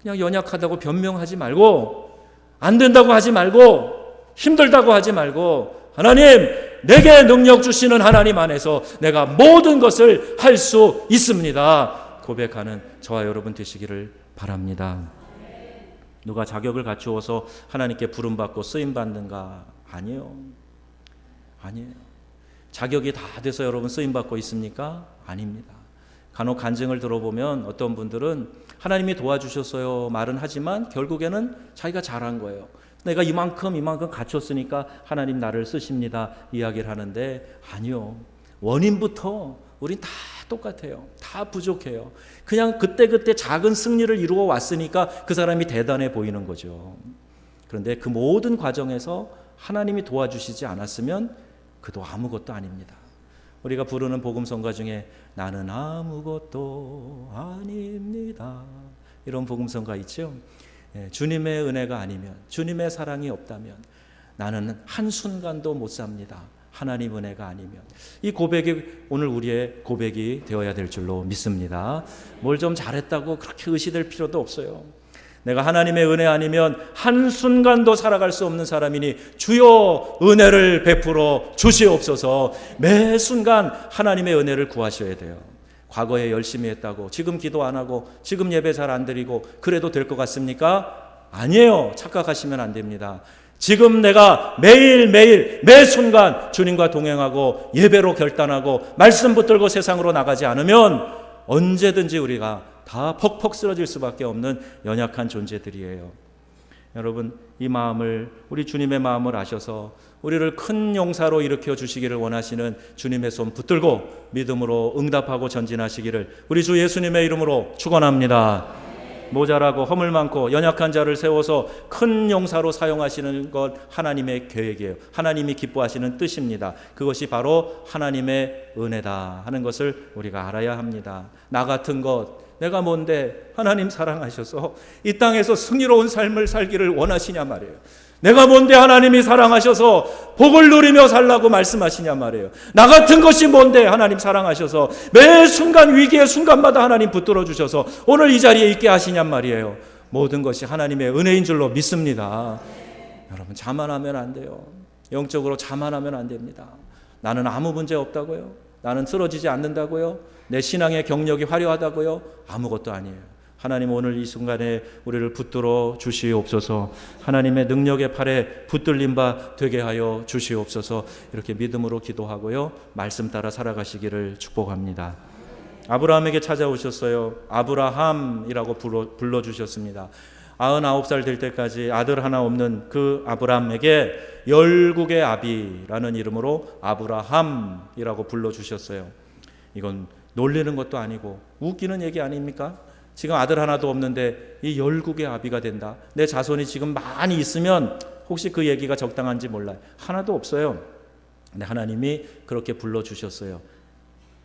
그냥 연약하다고 변명하지 말고, 안 된다고 하지 말고, 힘들다고 하지 말고, 하나님, 내게 능력 주시는 하나님 안에서 내가 모든 것을 할 수 있습니다 고백하는 저와 여러분 되시기를 바랍니다. 누가 자격을 갖추어서 하나님께 부름받고 쓰임받는가? 아니에요. 자격이 다 돼서 여러분 쓰임받고 있습니까? 아닙니다. 간혹 간증을 들어보면 어떤 분들은 하나님이 도와주셨어요 말은 하지만 결국에는 자기가 잘한 거예요. 내가 이만큼 갖췄으니까 하나님 나를 쓰십니다 이야기를 하는데, 아니요. 원인부터 우린 다 똑같아요. 다 부족해요. 그냥 그때 작은 승리를 이루어 왔으니까 그 사람이 대단해 보이는 거죠. 그런데 그 모든 과정에서 하나님이 도와주시지 않았으면 그도 아무것도 아닙니다. 우리가 부르는 복음성가 중에 나는 아무것도 아닙니다, 이런 복음성가 있죠. 주님의 은혜가 아니면, 주님의 사랑이 없다면 나는 한순간도 못 삽니다. 하나님 은혜가 아니면. 이 고백이 오늘 우리의 고백이 되어야 될 줄로 믿습니다. 뭘 좀 잘했다고 그렇게 의시될 필요도 없어요. 내가 하나님의 은혜 아니면 한순간도 살아갈 수 없는 사람이니 주여 은혜를 베풀어 주시옵소서. 매 순간 하나님의 은혜를 구하셔야 돼요. 과거에 열심히 했다고 지금 기도 안 하고 지금 예배 잘 안 드리고 그래도 될 것 같습니까? 아니에요. 착각하시면 안 됩니다. 지금 내가 매일매일 매 순간 주님과 동행하고 예배로 결단하고 말씀 붙들고 세상으로 나가지 않으면 언제든지 우리가 다 퍽퍽 쓰러질 수밖에 없는 연약한 존재들이에요. 여러분, 이 마음을, 우리 주님의 마음을 아셔서 우리를 큰 용사로 일으켜 주시기를 원하시는 주님의 손 붙들고 믿음으로 응답하고 전진하시기를 우리 주 예수님의 이름으로 축원합니다. 모자라고 허물 많고 연약한 자를 세워서 큰 용사로 사용하시는 것 하나님의 계획이에요. 하나님이 기뻐하시는 뜻입니다. 그것이 바로 하나님의 은혜다 하는 것을 우리가 알아야 합니다. 나 같은 것, 내가 뭔데 하나님 사랑하셔서 이 땅에서 승리로운 삶을 살기를 원하시냐 말이에요. 내가 뭔데 하나님이 사랑하셔서 복을 누리며 살라고 말씀하시냐 말이에요. 나 같은 것이 뭔데 하나님 사랑하셔서 매 순간 위기의 순간마다 하나님 붙들어 주셔서 오늘 이 자리에 있게 하시냔 말이에요. 모든 것이 하나님의 은혜인 줄로 믿습니다. 여러분, 자만하면 안 돼요. 영적으로 자만하면 안 됩니다. 나는 아무 문제 없다고요? 나는 쓰러지지 않는다고요? 내 신앙의 경력이 화려하다고요? 아무것도 아니에요. 하나님, 오늘 이 순간에 우리를 붙들어 주시옵소서. 하나님의 능력의 팔에 붙들린 바 되게 하여 주시옵소서. 이렇게 믿음으로 기도하고요, 말씀 따라 살아가시기를 축복합니다. 아브라함에게 찾아오셨어요. 아브라함이라고 불러주셨습니다. 99살 될 때까지 아들 하나 없는 그 아브라함에게 열국의 아비라는 이름으로 아브라함이라고 불러주셨어요. 이건 놀리는 것도 아니고 웃기는 얘기 아닙니까? 지금 아들 하나도 없는데 이 열국의 아비가 된다. 내 자손이 지금 많이 있으면 혹시 그 얘기가 적당한지 몰라요. 하나도 없어요. 근데 하나님이 그렇게 불러주셨어요.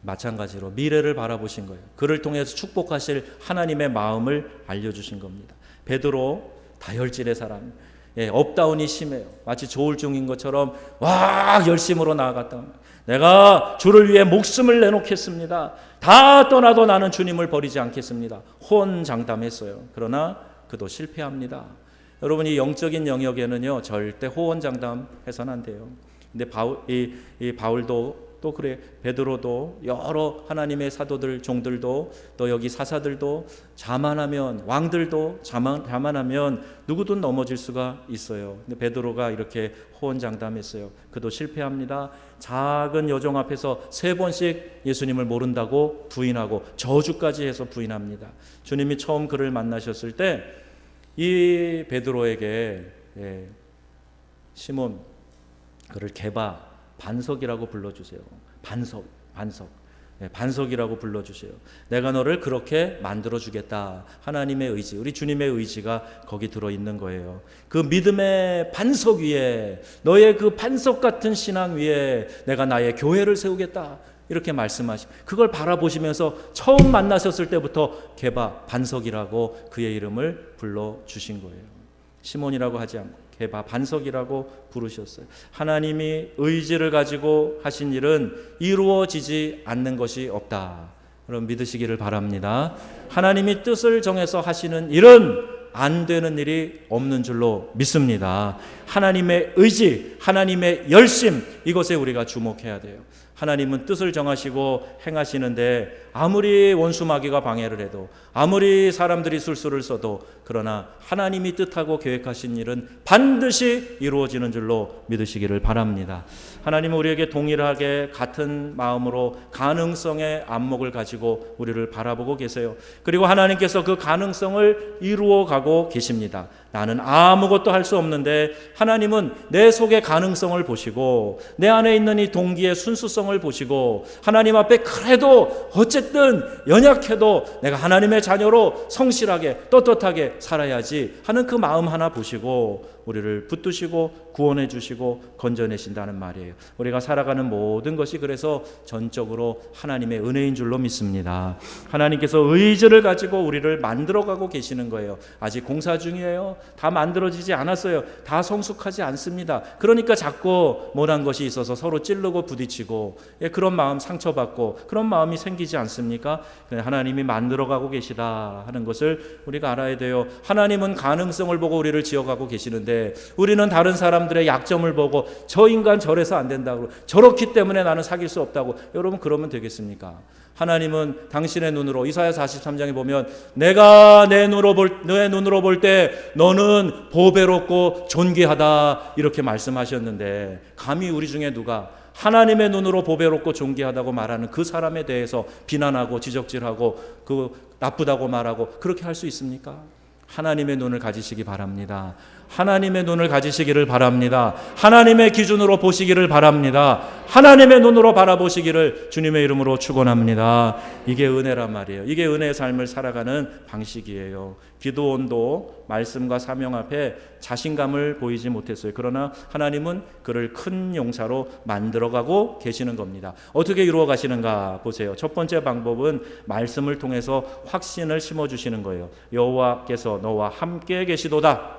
마찬가지로 미래를 바라보신 거예요. 그를 통해서 축복하실 하나님의 마음을 알려주신 겁니다. 베드로, 다혈질의 사람, 업다운이 심해요. 마치 조울증인 것처럼 열심으로 나아갔다. 내가 주를 위해 목숨을 내놓겠습니다. 다 떠나도 나는 주님을 버리지 않겠습니다. 호언장담했어요. 그러나 그도 실패합니다. 여러분, 이 영적인 영역에는요, 절대 호언장담해서는 안 돼요. 근데 바울도 또 그래, 베드로도, 여러 하나님의 사도들, 종들도, 또 여기 사사들도 자만하면, 왕들도 자만하면 누구든 넘어질 수가 있어요. 근데 베드로가 이렇게 호언장담했어요. 그도 실패합니다. 작은 여종 앞에서 3번씩 예수님을 모른다고 부인하고 저주까지 해서 부인합니다. 주님이 처음 그를 만나셨을 때 이 베드로에게 시몬, 그를 게바, 반석이라고 불러주세요. 반석이라고 불러주세요. 내가 너를 그렇게 만들어주겠다. 하나님의 의지, 우리 주님의 의지가 거기 들어있는 거예요. 그 믿음의 반석 위에, 너의 그 반석 같은 신앙 위에 내가 나의 교회를 세우겠다. 이렇게 말씀하시고, 그걸 바라보시면서 처음 만나셨을 때부터 게바, 반석이라고 그의 이름을 불러주신 거예요. 시몬이라고 하지 않고 게바, 반석이라고 부르셨어요. 하나님이 의지를 가지고 하신 일은 이루어지지 않는 것이 없다. 여러분, 믿으시기를 바랍니다. 하나님이 뜻을 정해서 하시는 일은 안 되는 일이 없는 줄로 믿습니다. 하나님의 의지, 하나님의 열심, 이것에 우리가 주목해야 돼요. 하나님은 뜻을 정하시고 행하시는데 아무리 원수 마귀가 방해를 해도, 아무리 사람들이 술수를 써도, 그러나 하나님이 뜻하고 계획하신 일은 반드시 이루어지는 줄로 믿으시기를 바랍니다. 하나님은 우리에게 동일하게 같은 마음으로 가능성의 안목을 가지고 우리를 바라보고 계세요. 그리고 하나님께서 그 가능성을 이루어가고 계십니다. 나는 아무것도 할 수 없는데 하나님은 내 속의 가능성을 보시고, 내 안에 있는 이 동기의 순수성을 보시고, 하나님 앞에 그래도 어쨌든 연약해도 내가 하나님의 자녀로 성실하게 떳떳하게 살아야지 하는 그 마음 하나 보시고 우리를 붙드시고 구원해 주시고 건져내신다는 말이에요. 우리가 살아가는 모든 것이 그래서 전적으로 하나님의 은혜인 줄로 믿습니다. 하나님께서 의지를 가지고 우리를 만들어가고 계시는 거예요. 아직 공사 중이에요. 다 만들어지지 않았어요. 다 성숙하지 않습니다. 그러니까 자꾸 못한 것이 있어서 서로 찌르고 부딪히고, 그런 마음 상처받고 그런 마음이 생기지 않습니까? 하나님이 만들어가고 계시다 하는 것을 우리가 알아야 돼요. 하나님은 가능성을 보고 우리를 지어가고 계시는데 우리는 다른 사람들의 약점을 보고 저 인간 저래서 안 된다고, 저렇기 때문에 나는 사귈 수 없다고, 여러분 그러면 되겠습니까? 하나님은 당신의 눈으로, 이사야 43장에 보면 내가 내 눈으로 볼 때 너는 보배롭고 존귀하다 이렇게 말씀하셨는데, 감히 우리 중에 누가 하나님의 눈으로 보배롭고 존귀하다고 말하는 그 사람에 대해서 비난하고 지적질하고 그 나쁘다고 말하고 그렇게 할 수 있습니까? 하나님의 눈을 가지시기 바랍니다. 하나님의 눈을 가지시기를 바랍니다. 하나님의 기준으로 보시기를 바랍니다. 하나님의 눈으로 바라보시기를 주님의 이름으로 축원합니다. 이게 은혜란 말이에요. 이게 은혜의 삶을 살아가는 방식이에요. 기드온도 말씀과 사명 앞에 자신감을 보이지 못했어요. 그러나 하나님은 그를 큰 용사로 만들어가고 계시는 겁니다. 어떻게 이루어 가시는가 보세요. 첫 번째 방법은 말씀을 통해서 확신을 심어주시는 거예요. 여호와께서 너와 함께 계시도다.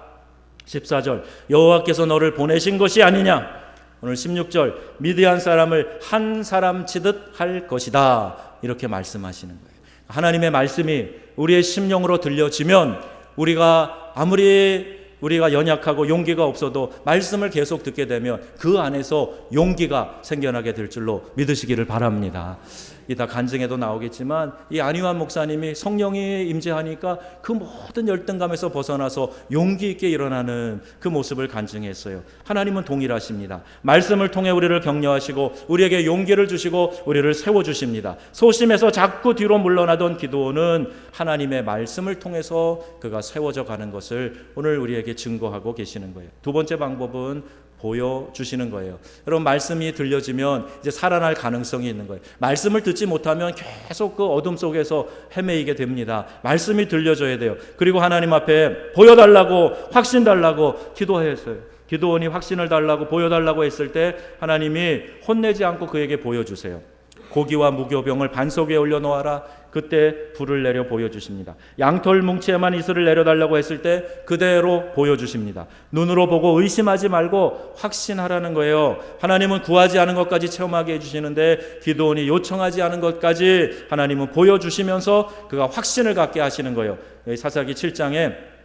14절 여호와께서 너를 보내신 것이 아니냐. 오늘 16절 미디안 사람을 한 사람 치듯 할 것이다. 이렇게 말씀하시는 거예요. 하나님의 말씀이 우리의 심령으로 들려지면 우리가 아무리 우리가 연약하고 용기가 없어도 말씀을 계속 듣게 되면 그 안에서 용기가 생겨나게 될 줄로 믿으시기를 바랍니다. 이따 간증에도 나오겠지만 이 안희환 목사님이 성령이 임재하니까 그 모든 열등감에서 벗어나서 용기 있게 일어나는 그 모습을 간증했어요. 하나님은 동일하십니다. 말씀을 통해 우리를 격려하시고 우리에게 용기를 주시고 우리를 세워주십니다. 소심해서 자꾸 뒤로 물러나던 기드온은 하나님의 말씀을 통해서 그가 세워져 가는 것을 오늘 우리에게 증거하고 계시는 거예요. 두 번째 방법은 보여주시는 거예요. 여러분 말씀이 들려지면 이제 살아날 가능성이 있는 거예요. 말씀을 듣지 못하면 계속 그 어둠 속에서 헤매이게 됩니다. 말씀이 들려줘야 돼요. 그리고 하나님 앞에 보여달라고 확신 달라고 기도했어요. 기드온이 확신을 달라고 보여달라고 했을 때 하나님이 혼내지 않고 그에게 보여주세요. 고기와 무교병을 반석 위에 올려놓아라. 그때 불을 내려 보여주십니다. 양털 뭉치에만 이슬을 내려달라고 했을 때 그대로 보여주십니다. 눈으로 보고 의심하지 말고 확신하라는 거예요. 하나님은 구하지 않은 것까지 체험하게 해주시는데 기드온이 요청하지 않은 것까지 하나님은 보여주시면서 그가 확신을 갖게 하시는 거예요. 사사기 7장에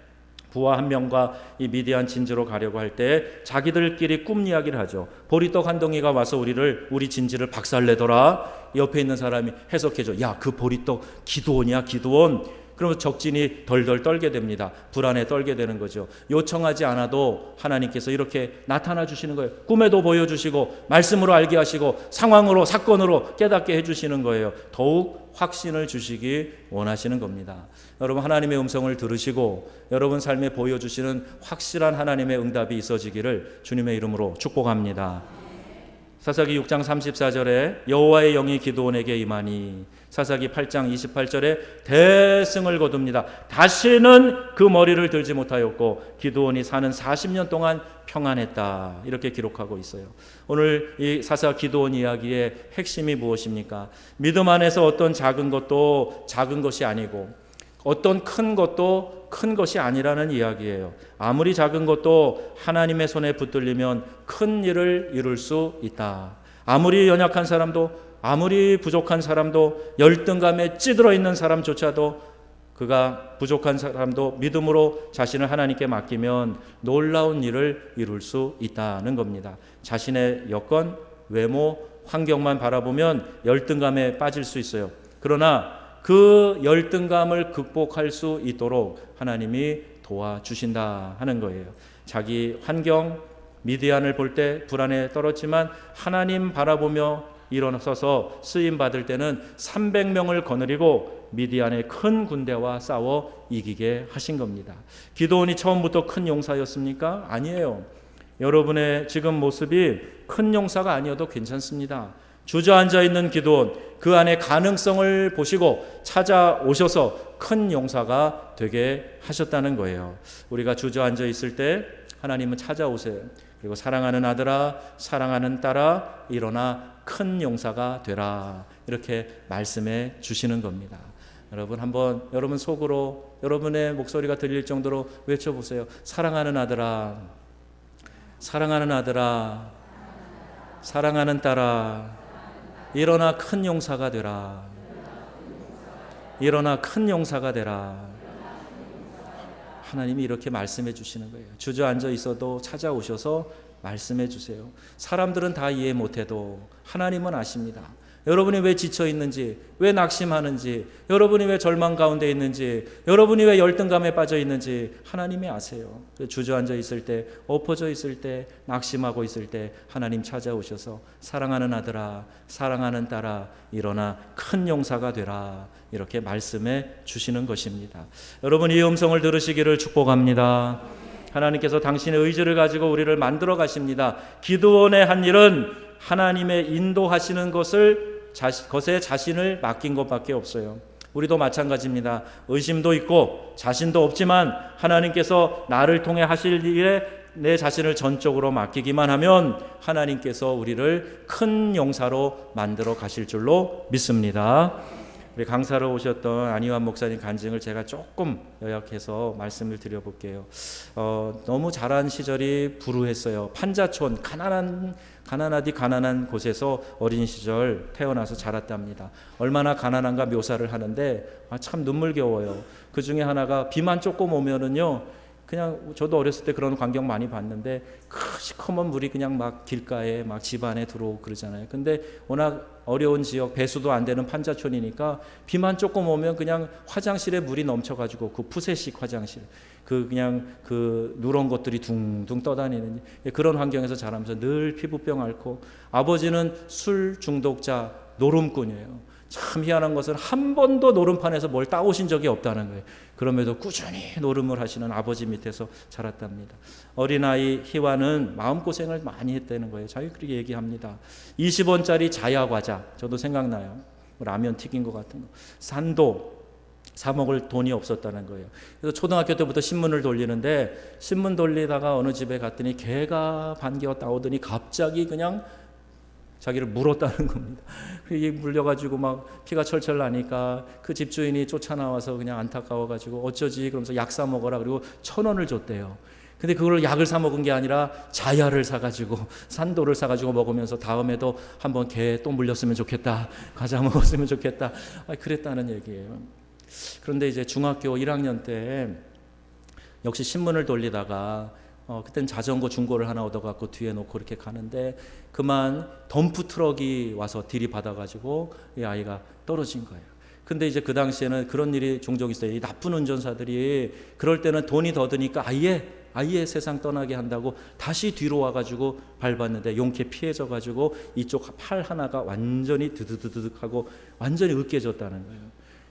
부하 한 명과 이 미디안 진지로 가려고 할 때 자기들끼리 꿈 이야기를 하죠. 보리떡 한 덩이가 와서 우리 진지를 박살내더라. 옆에 있는 사람이 해석해줘. 야, 그 보리떡 기드온이야, 기드온. 그러면 적진이 덜덜 떨게 됩니다. 불안에 떨게 되는 거죠. 요청하지 않아도 하나님께서 이렇게 나타나 주시는 거예요. 꿈에도 보여주시고 말씀으로 알게 하시고 상황으로 사건으로 깨닫게 해주시는 거예요. 더욱 확신을 주시기 원하시는 겁니다. 여러분 하나님의 음성을 들으시고 여러분 삶에 보여주시는 확실한 하나님의 응답이 있어지기를 주님의 이름으로 축복합니다. 사사기 6장 34절에 여호와의 영이 기드온에게 임하니 사사기 8장 28절에 대승을 거둡니다. 다시는 그 머리를 들지 못하였고 기드온이 사는 40년 동안 평안했다. 이렇게 기록하고 있어요. 오늘 이 사사 기드온 이야기의 핵심이 무엇입니까? 믿음 안에서 어떤 작은 것도 작은 것이 아니고 어떤 큰 것도 큰 것이 아니라는 이야기예요. 아무리 작은 것도 하나님의 손에 붙들리면 큰 일을 이룰 수 있다. 아무리 연약한 사람도 아무리 부족한 사람도 열등감에 찌들어 있는 사람조차도 그가 부족한 사람도 믿음으로 자신을 하나님께 맡기면 놀라운 일을 이룰 수 있다는 겁니다. 자신의 여건, 외모, 환경만 바라보면 열등감에 빠질 수 있어요. 그러나 그 열등감을 극복할 수 있도록 하나님이 도와주신다 하는 거예요. 자기 환경, 미디안을 볼 때 불안에 떨었지만 하나님 바라보며 일어서서 쓰임 받을 때는 300명을 거느리고 미디안의 큰 군대와 싸워 이기게 하신 겁니다. 기드온이 처음부터 큰 용사였습니까? 아니에요. 여러분의 지금 모습이 큰 용사가 아니어도 괜찮습니다. 주저앉아 있는 기드온, 그 안에 가능성을 보시고 찾아오셔서 큰 용사가 되게 하셨다는 거예요. 우리가 주저앉아 있을 때 하나님은 찾아오세요. 그리고 사랑하는 아들아, 사랑하는 딸아, 일어나 큰 용사가 되라. 이렇게 말씀해 주시는 겁니다. 여러분 한번 여러분 속으로 여러분의 목소리가 들릴 정도로 외쳐보세요. 사랑하는 아들아, 사랑하는 아들아, 사랑하는 딸아, 일어나 큰 용사가 되라. 일어나 큰 용사가 되라. 하나님이 이렇게 말씀해 주시는 거예요. 주저앉아 있어도 찾아오셔서 말씀해 주세요. 사람들은 다 이해 못해도 하나님은 아십니다. 여러분이 왜 지쳐 있는지, 왜 낙심하는지, 여러분이 왜 절망 가운데 있는지, 여러분이 왜 열등감에 빠져 있는지 하나님이 아세요. 주저앉아 있을 때, 엎어져 있을 때, 낙심하고 있을 때 하나님 찾아오셔서 사랑하는 아들아, 사랑하는 딸아, 일어나 큰 용사가 되라. 이렇게 말씀해 주시는 것입니다. 여러분 이 음성을 들으시기를 축복합니다. 하나님께서 당신의 의지를 가지고 우리를 만들어 가십니다. 기드온의 한 일은 하나님의 인도하시는 것에 자신을 맡긴 것밖에 없어요. 우리도 마찬가지입니다. 의심도 있고 자신도 없지만 하나님께서 나를 통해 하실 일에 내 자신을 전적으로 맡기기만 하면 하나님께서 우리를 큰 용사로 만들어 가실 줄로 믿습니다. 우리 강사로 오셨던 안희환 목사님 간증을 제가 조금 요약해서 말씀을 드려볼게요. 너무 자란 시절이 불우했어요. 판자촌, 가난하디 가난한 곳에서 어린 시절 태어나서 자랐답니다. 얼마나 가난한가 묘사를 하는데 참 눈물겨워요. 그 중에 하나가 비만 조금 오면은요, 그냥 저도 어렸을 때 그런 광경 많이 봤는데 시커먼 물이 그냥 막 길가에 막 집 안에 들어오고 그러잖아요. 근데 워낙 어려운 지역, 배수도 안 되는 판자촌이니까 비만 조금 오면 그냥 화장실에 물이 넘쳐가지고 그 푸세식 화장실, 그냥 그 누런 것들이 둥둥 떠다니는 그런 환경에서 자라면서 늘 피부병 앓고, 아버지는 술 중독자 노름꾼이에요. 참 희한한 것은 한 번도 노름판에서 뭘 따오신 적이 없다는 거예요. 그럼에도 꾸준히 노름을 하시는 아버지 밑에서 자랐답니다. 어린아이 희화는 마음고생을 많이 했다는 거예요. 자기 그렇게 얘기합니다. 20원짜리 자야과자, 저도 생각나요. 라면 튀긴 것 같은 거. 산도 사 먹을 돈이 없었다는 거예요. 그래서 초등학교 때부터 신문을 돌리는데, 신문 돌리다가 어느 집에 갔더니 개가 반겨 나오더니 갑자기 그냥 자기를 물었다는 겁니다. 이게 물려가지고 막 피가 철철 나니까 그 집주인이 쫓아나와서 그냥 안타까워가지고 어쩌지 그러면서 약 사 먹어라, 그리고 1,000원을 줬대요. 근데 그걸 약을 사 먹은 게 아니라 자야를 사가지고, 산도를 사가지고 먹으면서 다음에도 한번 개 또 물렸으면 좋겠다, 과자 먹었으면 좋겠다, 그랬다는 얘기예요. 그런데 이제 중학교 1학년 때 역시 신문을 돌리다가 그땐 자전거 중고를 하나 얻어갖고 뒤에 놓고 이렇게 가는데 그만 덤프 트럭이 와서 들이받아가지고 이 아이가 떨어진 거예요. 근데 이제 그 당시에는 그런 일이 종종 있어요. 이 나쁜 운전사들이 그럴 때는 돈이 더 드니까 아예 세상 떠나게 한다고 다시 뒤로 와가지고 밟았는데 용케 피해져가지고 이쪽 팔 하나가 완전히 드드드득하고 완전히 으깨졌다는 거예요.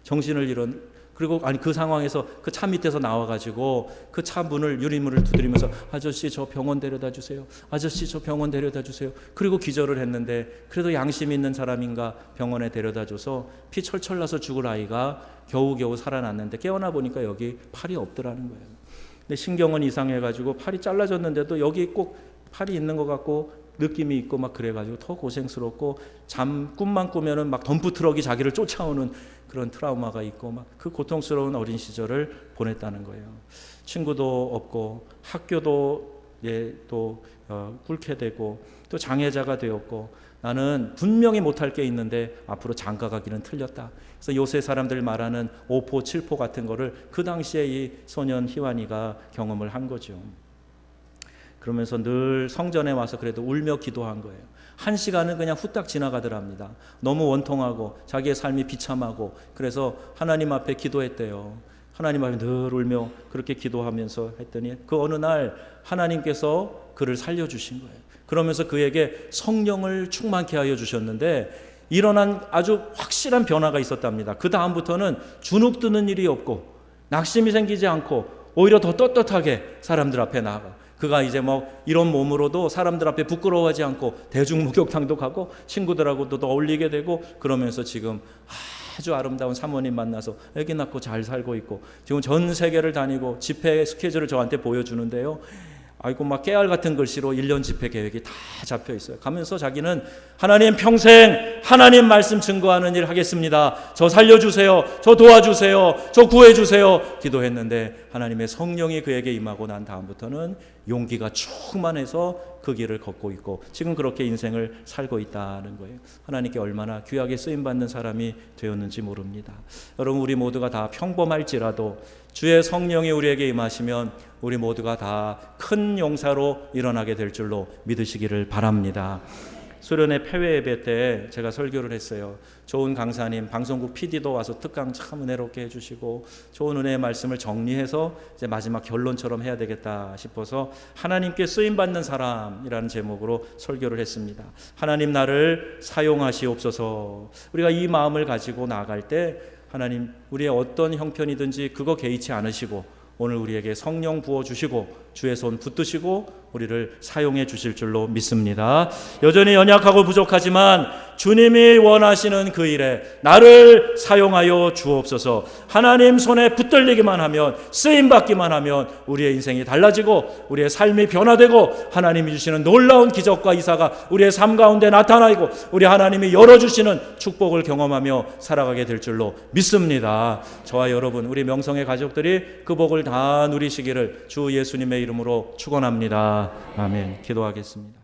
정신을 잃은. 그리고 그 상황에서 그 차 밑에서 나와가지고 그 차 문을, 유리문을 두드리면서 아저씨 저 병원 데려다 주세요. 아저씨 저 병원 데려다 주세요. 그리고 기절을 했는데 그래도 양심 있는 사람인가 병원에 데려다 줘서 피 철철 나서 죽을 아이가 겨우겨우 살아났는데 깨어나 보니까 여기 팔이 없더라는 거예요. 근데 신경은 이상해가지고 팔이 잘라졌는데도 여기 꼭 팔이 있는 것 같고 느낌이 있고 막 그래가지고 더 고생스럽고, 꿈만 꾸면은 막 덤프 트럭이 자기를 쫓아오는 그런 트라우마가 있고 막 그 고통스러운 어린 시절을 보냈다는 거예요. 친구도 없고 학교도 또 꿇게 되고 또 장애자가 되었고, 나는 분명히 못할 게 있는데 앞으로 장가가 길은 틀렸다. 그래서 요새 사람들 말하는 5포 7포 같은 거를 그 당시에 이 소년 희완이가 경험을 한 거죠. 그러면서 늘 성전에 와서 그래도 울며 기도한 거예요. 1시간은 그냥 후딱 지나가더랍니다. 너무 원통하고 자기의 삶이 비참하고, 그래서 하나님 앞에 기도했대요. 하나님 앞에 늘 울며 그렇게 기도하면서 했더니 그 어느 날 하나님께서 그를 살려주신 거예요. 그러면서 그에게 성령을 충만케 하여 주셨는데 일어난 아주 확실한 변화가 있었답니다. 그 다음부터는 주눅 드는 일이 없고 낙심이 생기지 않고 오히려 더 떳떳하게 사람들 앞에 나아가, 그가 이제 이런 몸으로도 사람들 앞에 부끄러워하지 않고 대중목욕탕도 가고 친구들하고도 더 어울리게 되고, 그러면서 지금 아주 아름다운 사모님 만나서 아기 낳고 잘 살고 있고, 지금 전 세계를 다니고 집회 스케줄을 저한테 보여주는데요. 아이고 막 깨알 같은 글씨로 1년 집회 계획이 다 잡혀 있어요. 가면서 자기는 하나님 평생 하나님 말씀 증거하는 일 하겠습니다. 저 살려주세요. 저 도와주세요. 저 구해주세요. 기도했는데 하나님의 성령이 그에게 임하고 난 다음부터는 용기가 충만해서 그 길을 걷고 있고 지금 그렇게 인생을 살고 있다는 거예요. 하나님께 얼마나 귀하게 쓰임받는 사람이 되었는지 모릅니다. 여러분, 우리 모두가 다 평범할지라도 주의 성령이 우리에게 임하시면 우리 모두가 다 큰 용사로 일어나게 될 줄로 믿으시기를 바랍니다. 수련회 폐회 예배 때 제가 설교를 했어요. 좋은 강사님, 방송국 PD도 와서 특강 참 은혜롭게 해주시고 좋은 은혜의 말씀을 정리해서 이제 마지막 결론처럼 해야 되겠다 싶어서 하나님께 쓰임받는 사람이라는 제목으로 설교를 했습니다. 하나님 나를 사용하시옵소서. 우리가 이 마음을 가지고 나아갈 때 하나님 우리의 어떤 형편이든지 그거 개의치 않으시고 오늘 우리에게 성령 부어주시고 주의 손 붙드시고 우리를 사용해 주실 줄로 믿습니다. 여전히 연약하고 부족하지만 주님이 원하시는 그 일에 나를 사용하여 주옵소서. 하나님 손에 붙들리기만 하면, 쓰임받기만 하면 우리의 인생이 달라지고 우리의 삶이 변화되고 하나님이 주시는 놀라운 기적과 이사가 우리의 삶 가운데 나타나고 우리 하나님이 열어주시는 축복을 경험하며 살아가게 될 줄로 믿습니다. 저와 여러분, 우리 명성의 가족들이 그 복을 다 누리시기를 주 예수님의 이름으로 축원합니다. 아멘. 기도하겠습니다.